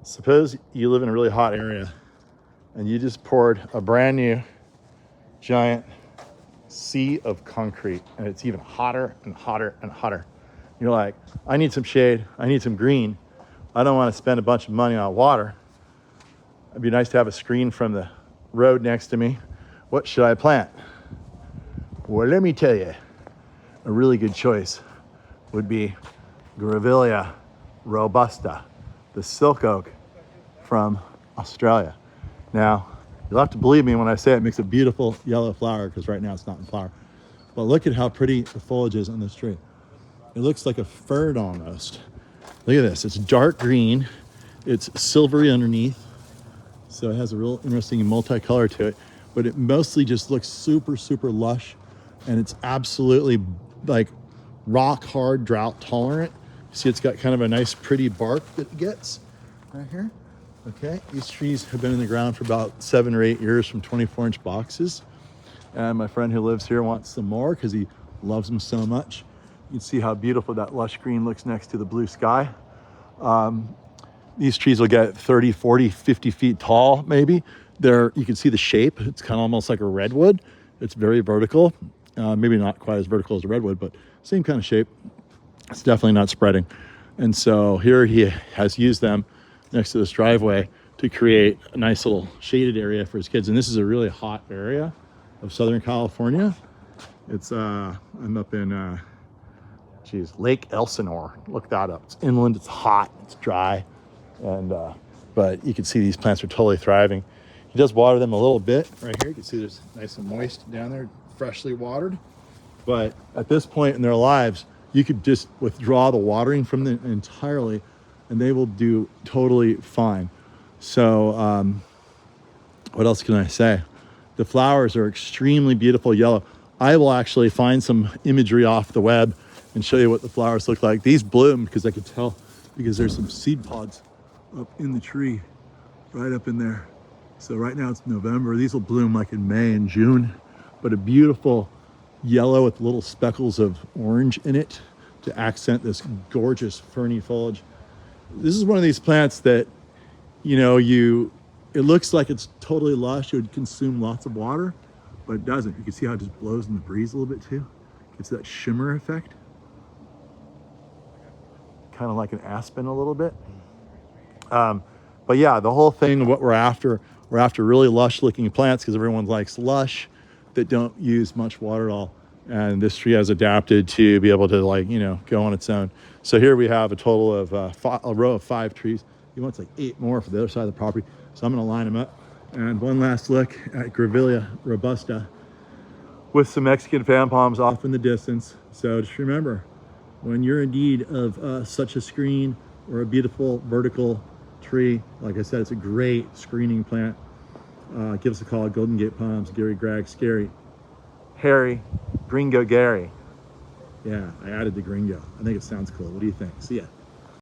Suppose you live in a really hot area and you just poured a brand new giant sea of concrete, and it's even hotter and hotter and hotter. You're like, I need some shade, I need some green. I don't want to spend a bunch of money on water. It'd be nice to have a screen from the road next to me. What should I plant? Well, let me tell you, a really good choice would be Grevillea robusta, the silk oak from Australia. Now, you'll have to believe me when I say it makes a beautiful yellow flower, because right now it's not in flower. But look at how pretty the foliage is on this tree. It looks like a fern almost. Look at this, it's dark green, it's silvery underneath, so it has a real interesting multicolor to it, but it mostly just looks super, super lush, and it's absolutely like rock hard, drought tolerant. See, it's got kind of a nice pretty bark that it gets right here. Okay, these trees have been in the ground for about 7 or 8 years from 24-inch boxes. And my friend who lives here wants some more because he loves them so much. You can see how beautiful that lush green looks next to the blue sky. These trees will get 30, 40, 50 feet tall, maybe. You can see the shape. It's kind of almost like a redwood. It's very vertical. Maybe not quite as vertical as a redwood, but same kind of shape. It's definitely not spreading. And so here he has used them next to this driveway to create a nice little shaded area for his kids. And this is a really hot area of Southern California. It's I'm up in Lake Elsinore. Look that up. It's inland, it's hot, it's dry, and but you can see these plants are totally thriving. He does water them a little bit right here. You can see there's nice and moist down there, freshly watered. But at this point in their lives, you could just withdraw the watering from them entirely, and they will do totally fine. So what else can I say? The flowers are extremely beautiful yellow. I will actually find some imagery off the web and show you what the flowers look like. These bloom because I could tell, because there's some seed pods up in the tree, right up in there. So right now it's November. These will bloom like in May and June, but a beautiful yellow with little speckles of orange in it to accent this gorgeous ferny foliage. This is one of these plants that, it looks like it's totally lush. It would consume lots of water, but it doesn't. You can see how it just blows in the breeze a little bit too. It's that shimmer effect. Kind of like an aspen a little bit. But yeah, the whole thing, what we're after really lush looking plants, because everyone likes lush that don't use much water at all. And this tree has adapted to be able to go on its own. So here we have a total of a row of 5 trees. He wants like 8 more for the other side of the property. So I'm gonna line them up. And one last look at Grevillea robusta with some Mexican fan palms off in the distance. So just remember, when you're in need of such a screen or a beautiful vertical tree, like I said, it's a great screening plant. Give us a call at Golden Gate Palms, Gary, Greg, Scary, Harry, Gringo Gary. Yeah, I added the Gringo. I think it sounds cool. What do you think? See ya.